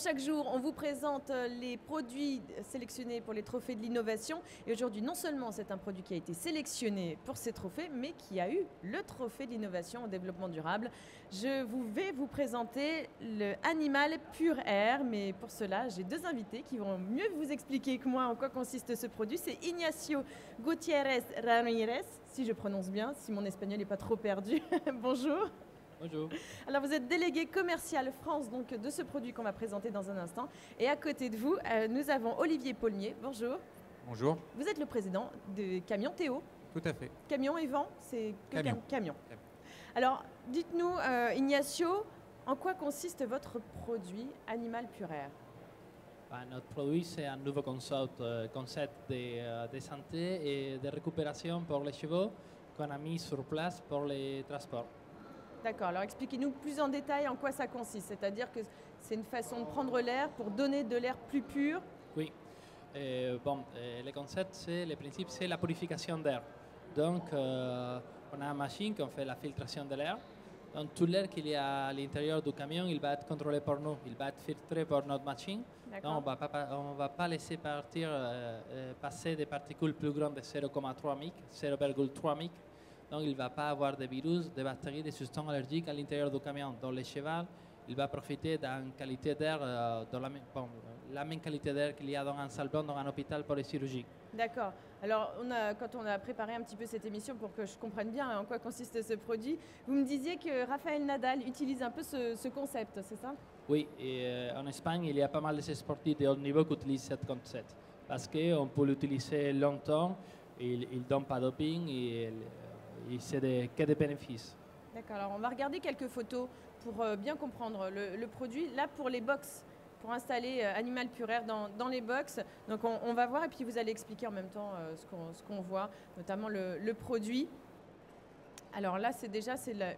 chaque jour, on vous présente les produits sélectionnés pour les trophées de l'innovation. Et aujourd'hui, non seulement c'est un produit qui a été sélectionné pour ces trophées, mais qui a eu le trophée de l'innovation au développement durable. Je vais vous présenter le Animal Pure Air, mais pour cela, j'ai deux invités qui vont mieux vous expliquer que moi en quoi consiste ce produit. C'est Ignacio Gutiérrez Ramirez, si je prononce bien, si mon espagnol n'est pas trop perdu. Bonjour. Bonjour. Alors vous êtes délégué commercial France donc, de ce produit qu'on va présenter dans un instant. Et à côté de vous, nous avons Olivier Paulmier. Bonjour. Bonjour. Vous êtes le président de Camion Théo. Tout à fait. Camion et vent, c'est que Camion. Camion. Alors dites-nous, Ignacio, en quoi consiste votre produit Animal Pure Air? Notre produit, c'est un nouveau concept de santé et de récupération pour les chevaux qu'on a mis sur place pour les transports. D'accord, alors expliquez-nous plus en détail en quoi ça consiste. C'est-à-dire que c'est une façon de prendre l'air pour donner de l'air plus pur. Oui. Le concept, le principe, c'est la purification d'air. Donc, on a une machine qui fait la filtration de l'air. Donc, tout l'air qu'il y a à l'intérieur du camion, il va être contrôlé par nous. Il va être filtré par notre machine. Donc, on ne va pas laisser passer des particules plus grandes de 0,3 mic, 0,3 mic. Donc, il ne va pas avoir de virus, de bactéries, de substances allergiques à l'intérieur du camion. Dans le cheval, il va profiter d'une qualité d'air, la même qualité d'air qu'il y a dans un salon, dans un hôpital pour les chirurgies. D'accord. Alors, quand on a préparé un petit peu cette émission pour que je comprenne bien en quoi consiste ce produit, vous me disiez que Rafael Nadal utilise un peu ce concept, c'est ça? Oui, et en Espagne, il y a pas mal de sportifs de haut niveau qui utilisent ce concept. Parce qu'on peut l'utiliser longtemps, il ne donne pas de doping et c'est que des bénéfices. D'accord, alors on va regarder quelques photos pour bien comprendre le produit. Là, pour les box, pour installer Animal Pure Air dans les box. Donc on va voir et puis vous allez expliquer en même temps ce qu'on voit, notamment le produit. Alors là, c'est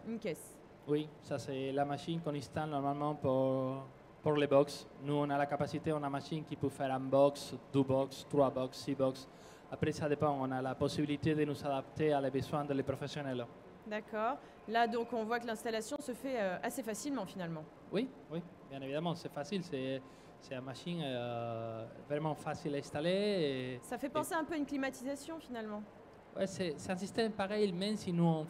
une caisse. Oui, ça c'est la machine qu'on installe normalement pour les box. Nous, on a la capacité, on a une machine qui peut faire un box, deux box, trois box, six box. Après, ça dépend, on a la possibilité de nous adapter à les besoins des professionnels. D'accord. Là, donc, on voit que l'installation se fait assez facilement, finalement. Oui, bien évidemment, c'est facile. C'est une machine vraiment facile à installer. Ça fait penser un peu à une climatisation, finalement. Oui, c'est un système pareil, même si nous,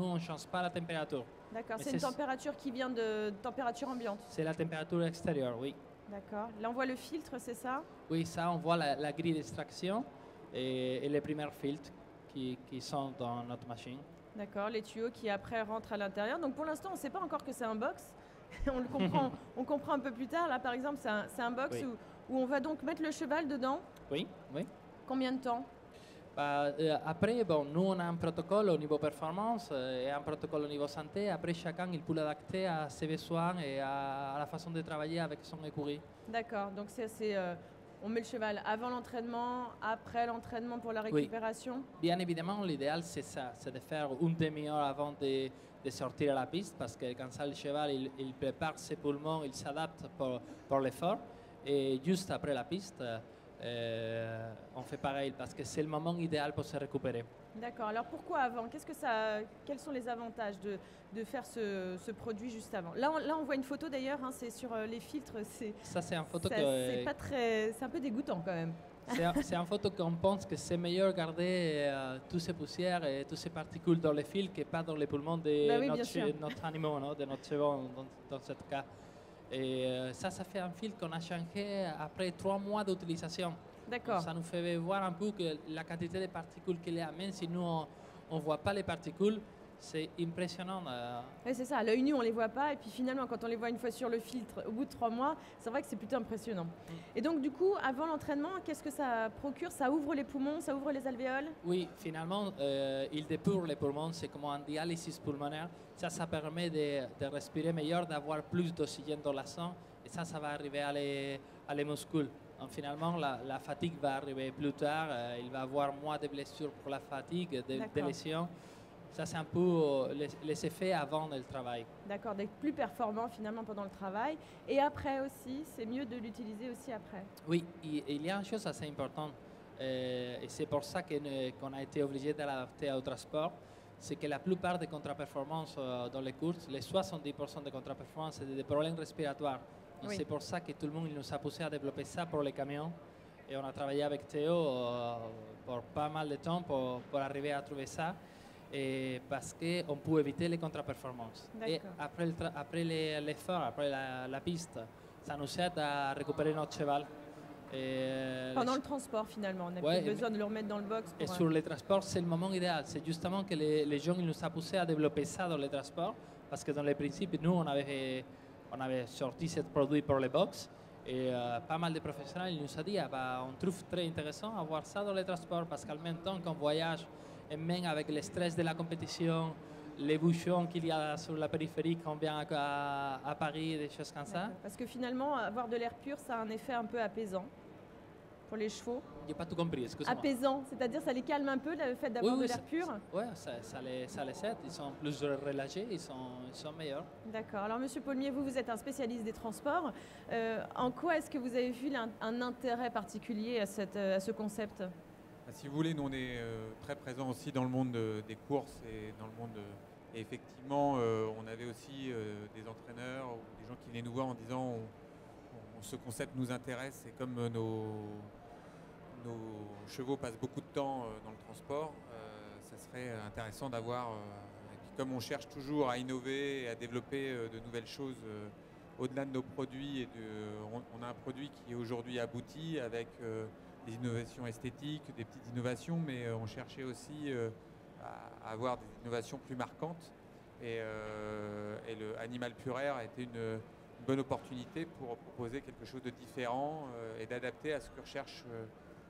on ne change pas la température. D'accord, c'est une température qui vient de température ambiante. C'est la température extérieure, oui. D'accord. Là, on voit le filtre, c'est ça? Oui, ça, on voit la grille d'extraction et les premiers filtres qui sont dans notre machine. D'accord, les tuyaux qui après rentrent à l'intérieur. Donc pour l'instant, on ne sait pas encore que c'est un box. On le comprend, on comprend un peu plus tard. Là, par exemple, c'est un box où on va donc mettre le cheval dedans. Oui. Combien de temps? Après, nous, on a un protocole au niveau performance et un protocole au niveau santé. Après, chacun, il peut l'adapter à ses besoins et à la façon de travailler avec son écurie. D'accord, donc on met le cheval avant l'entraînement, après l'entraînement pour la récupération? Oui. Bien évidemment, l'idéal, c'est ça, c'est de faire une demi-heure avant de sortir à la piste, parce que quand ça, le cheval, il prépare ses poumons, il s'adapte pour l'effort. Et juste après la piste, on fait pareil, parce que c'est le moment idéal pour se récupérer. D'accord, alors pourquoi avant? Quels sont les avantages de faire ce produit juste avant? Là, on voit une photo d'ailleurs, hein, c'est sur les filtres. Ça, c'est une photo c'est un peu dégoûtant quand même. C'est une photo qu'on pense que c'est meilleur garder toutes ces poussières et toutes ces particules dans les fils que pas dans les poumons de notre animal, de notre cheval dans ce cas. Et ça fait un fil qu'on a changé après 3 mois d'utilisation. D'accord. Ça nous fait voir un peu que la quantité de particules qu'il y a, même si nous, on ne voit pas les particules, c'est impressionnant. Oui, c'est ça, à l'œil nu, on ne les voit pas. Et puis finalement, quand on les voit une fois sur le filtre, au bout de 3 mois, c'est vrai que c'est plutôt impressionnant. Et donc, du coup, avant l'entraînement, qu'est-ce que ça procure? Ça ouvre les poumons, ça ouvre les alvéoles? Oui, finalement, il dépure les poumons, c'est comme un dialyse pulmonaire. Ça permet de respirer meilleur, d'avoir plus d'oxygène dans le sang. Et ça va arriver à les muscles. Donc, finalement, la fatigue va arriver plus tard. Il va avoir moins de blessures pour la fatigue, des lésions. Ça, c'est un peu les effets avant le travail. D'accord, d'être plus performant finalement pendant le travail. Et après aussi, c'est mieux de l'utiliser aussi après. Oui, il y a une chose assez importante. Et c'est pour ça qu'on a été obligé de l'adapter au transport. C'est que la plupart des contre-performances dans les courses, les 70% des contre-performances, c'est des problèmes respiratoires. Donc Oui. c'est pour ça que tout le monde il nous a poussé à développer ça pour les camions. Et on a travaillé avec Théo pour pas mal de temps pour arriver à trouver ça. Et parce qu'on peut éviter les contre-performances. Et D'accord. après l'effort, après la piste, ça nous aide à récupérer notre cheval. Et Pendant le transport, finalement, on n'a Ouais, plus besoin de le remettre dans le box. Et Pour, sur les transports, c'est le moment idéal. C'est justement que les gens ils nous ont poussé à développer ça dans les transports. Parce que dans les principes, nous, on avait sorti ce produit pour les box. Et pas mal de professionnels ils nous ont dit on trouve très intéressant avoir ça dans les transports. Parce qu'en même temps qu'on voyage, et même avec le stress de la compétition, les bouchons qu'il y a sur la périphérie quand on vient à Paris, des choses comme ça. D'accord. Parce que finalement, avoir de l'air pur, ça a un effet un peu apaisant pour les chevaux. J'ai pas tout compris, excuse-moi. Apaisant, c'est-à-dire ça les calme un peu le fait d'avoir de l'air pur. Oui, ça les aide. Ils sont plus relâchés, ils sont meilleurs. D'accord. Alors, Monsieur Paulmier, vous êtes un spécialiste des transports. En quoi est-ce que vous avez vu un intérêt particulier à ce concept? Si vous voulez, nous on est très présents aussi dans le monde des courses et dans le monde. Et effectivement, on avait aussi des entraîneurs ou des gens qui venaient nous voir en disant ce concept nous intéresse et comme nos chevaux passent beaucoup de temps dans le transport, ça serait intéressant d'avoir. Et puis comme on cherche toujours à innover et à développer de nouvelles choses au-delà de nos produits, on a un produit qui est aujourd'hui abouti avec des innovations esthétiques, des petites innovations, mais on cherchait aussi à avoir des innovations plus marquantes. Et le Animal Pure Air a été une bonne opportunité pour proposer quelque chose de différent et d'adapter à ce que recherchent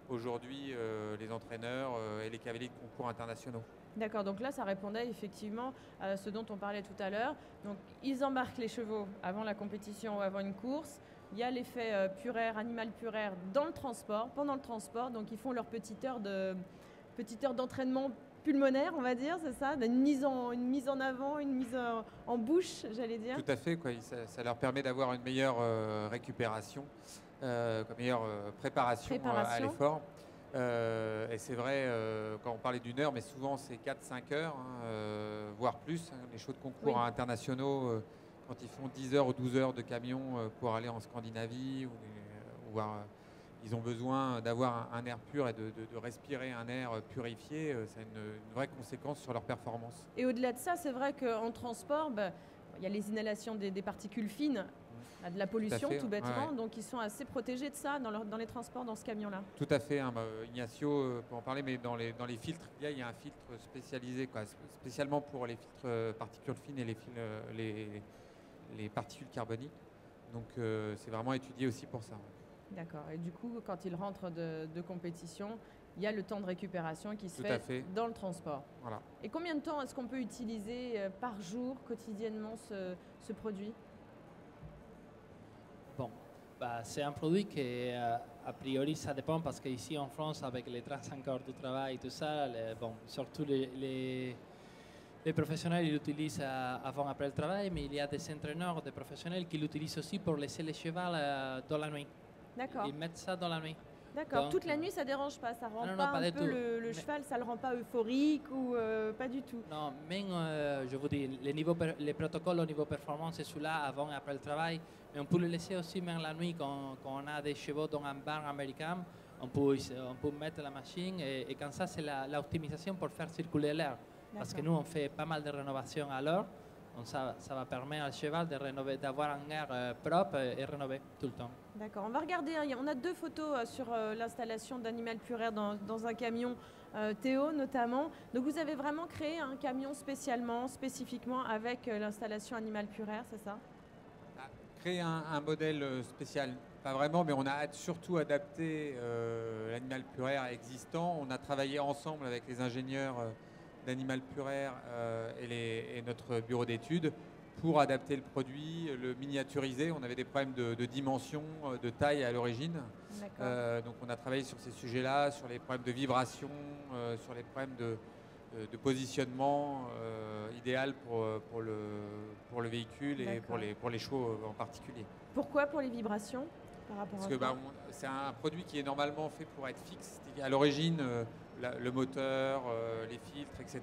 aujourd'hui les entraîneurs et les cavaliers de concours internationaux. D'accord, donc là, ça répondait effectivement à ce dont on parlait tout à l'heure. Donc, ils embarquent les chevaux avant la compétition ou avant une course. Il y a l'effet Pure Air, Animal Pure Air dans le transport, pendant le transport. Donc, ils font leur petite heure d'entraînement pulmonaire, on va dire, c'est ça? Une mise en avant, une mise en bouche, j'allais dire. Tout à fait, quoi. Ça leur permet d'avoir une meilleure récupération, une meilleure préparation à l'effort. Et c'est vrai, quand on parlait d'une heure, mais souvent c'est 4-5 heures, voire plus. Les chevaux de concours internationaux, quand ils font 10 heures ou 12 heures de camion pour aller en Scandinavie, ils ont besoin d'avoir un air pur et de respirer un air purifié. Ça a une vraie conséquence sur leur performance. Et au-delà de ça, c'est vrai qu'en transport, il y a les inhalations des particules fines, de la pollution tout bêtement, donc ils sont assez protégés de ça dans les transports, dans ce camion-là. Tout à fait, Ignacio peut en parler, mais dans les filtres, il y a un filtre spécialisé, spécialement pour les filtres particules fines et les particules carboniques. Donc c'est vraiment étudié aussi pour ça. D'accord, et du coup, quand ils rentrent de compétition, il y a le temps de récupération qui se fait dans le transport. Voilà. Et combien de temps est-ce qu'on peut utiliser par jour, quotidiennement, ce produit? Bon, c'est un produit qui, a priori, ça dépend parce qu'ici en France, avec les traces encore du travail et tout ça, surtout les professionnels ils l'utilisent avant, après le travail, mais il y a des entraîneurs, des professionnels qui l'utilisent aussi pour laisser les chevaux dans la nuit. D'accord. Ils mettent ça dans la nuit. D'accord, toute la nuit ça dérange pas, ça rend pas un peu le cheval, ça le rend pas euphorique ou pas du tout? Non, même je vous dis, les protocoles au niveau performance, c'est celui-là avant et après le travail, mais on peut le laisser aussi même la nuit quand on a des chevaux dans un bar américain, on peut mettre la machine et comme ça c'est l'optimisation pour faire circuler l'air. Parce que nous on fait pas mal de rénovation à l'heure. Donc ça va permettre au cheval d'avoir un air propre et rénové tout le temps. D'accord, on va regarder, on a 2 photos sur l'installation d'Animal Pure Air dans un camion Théo notamment. Donc vous avez vraiment créé un camion spécifiquement avec l'installation Animal Pure Air, c'est ça? Créer un modèle spécial, pas vraiment, mais on a surtout adapté l'Animal Pure Air existant. On a travaillé ensemble avec les ingénieurs d'Animal Pure Air et notre bureau d'études pour adapter le produit, le miniaturiser. On avait des problèmes de dimension, de taille à l'origine. Donc on a travaillé sur ces sujets-là, sur les problèmes de vibration, sur les problèmes de positionnement idéal pour le véhicule et pour les chevaux en particulier. Pourquoi pour les vibrations par rapport Parce que c'est un produit qui est normalement fait pour être fixe. À l'origine, le moteur, les filtres, etc.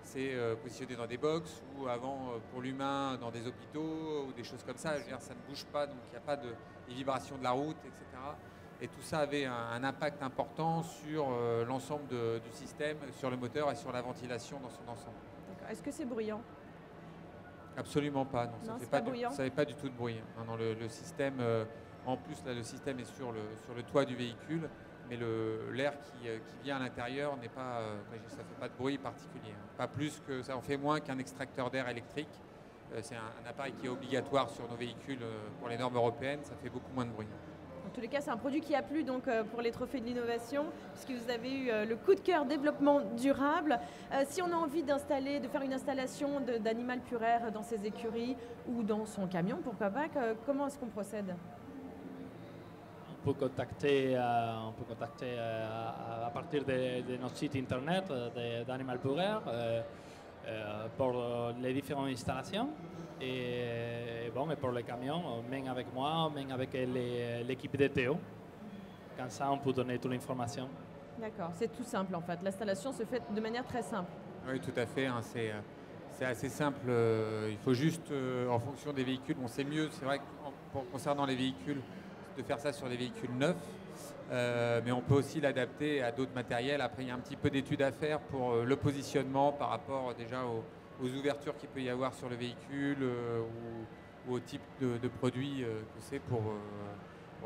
c'est positionné dans des box ou avant pour l'humain dans des hôpitaux ou des choses comme ça. Je veux dire, ça ne bouge pas, donc il n'y a pas des vibrations de la route, etc. Et tout ça avait un impact important sur l'ensemble du système, sur le moteur et sur la ventilation dans son ensemble. D'accord. Est-ce que c'est bruyant? Absolument pas, non, Non, c'est ça pas bruyant. fait pas du tout de bruit. Non, non, le système, en plus là, le système est sur le toit du véhicule, mais l'air qui vient à l'intérieur n'est pas, ça fait pas de bruit particulier. Pas plus que ça en fait moins qu'un extracteur d'air électrique. C'est un appareil qui est obligatoire sur nos véhicules pour les normes européennes, ça fait beaucoup moins de bruit. En tous les cas, c'est un produit qui a plu donc, pour les trophées de l'innovation, puisque vous avez eu le coup de cœur développement durable. Si on a envie de faire une installation d'animal puraire dans ses écuries ou dans son camion, pourquoi pas, comment est-ce qu'on procède? On peut contacter à partir de notre site internet d'Animal Puraire pour les différentes installations. Et pour les camions, même avec moi, même avec l'équipe de Théo. Comme ça, on peut donner toute l'information. D'accord, c'est tout simple en fait. L'installation se fait de manière très simple. Oui, tout à fait. Hein, c'est assez simple. Il faut juste, en fonction des véhicules, c'est mieux, c'est vrai, concernant les véhicules, de faire ça sur les véhicules neufs. Mais on peut aussi l'adapter à d'autres matériels. Après, il y a un petit peu d'études à faire pour le positionnement par rapport déjà aux ouvertures qu'il peut y avoir sur le véhicule ou au type de produit que c'est pour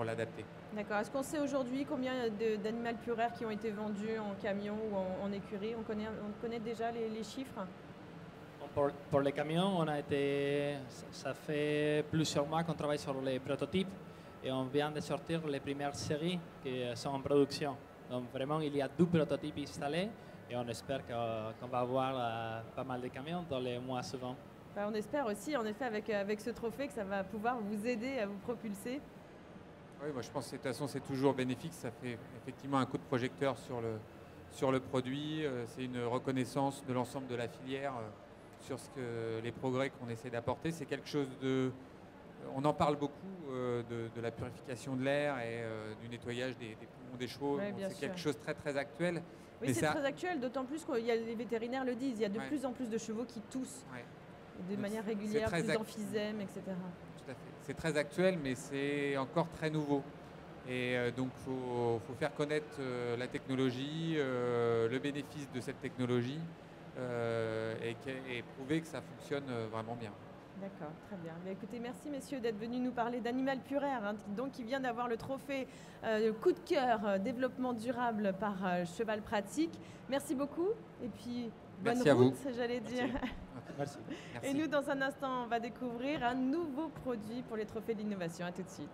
l'adapter. D'accord. Est-ce qu'on sait aujourd'hui combien d'animaux puraires qui ont été vendus en camion ou en écurie? On connaît déjà les chiffres? Pour les camions, ça fait plusieurs mois qu'on travaille sur les prototypes et on vient de sortir les premières séries qui sont en production. Donc vraiment, il y a 2 prototypes installés et on espère qu'on va avoir pas mal de camions dans les mois suivants. On espère aussi, en effet, avec ce trophée, que ça va pouvoir vous aider à vous propulser. Oui, moi je pense que de toute façon c'est toujours bénéfique, ça fait effectivement un coup de projecteur sur le produit, c'est une reconnaissance de l'ensemble de la filière sur les progrès qu'on essaie d'apporter. C'est quelque chose on en parle beaucoup de la purification de l'air et du nettoyage des poumons des chevaux. Ouais, c'est quelque chose de très très actuel. Oui, c'est très actuel, d'autant plus que les vétérinaires le disent, il y a de plus en plus de chevaux qui toussent de manière régulière, des emphysèmes, etc. Tout à fait. C'est très actuel, mais c'est encore très nouveau. Et donc, il faut faire connaître la technologie, le bénéfice de cette technologie et prouver que ça fonctionne vraiment bien. D'accord, très bien. Écoutez, merci messieurs d'être venus nous parler d'Animal Puraire, donc qui vient d'avoir le trophée coup de cœur développement durable par Cheval Pratique. Merci beaucoup et puis bonne route, j'allais dire. Merci. Et nous, dans un instant, on va découvrir un nouveau produit pour les trophées de l'innovation. À tout de suite.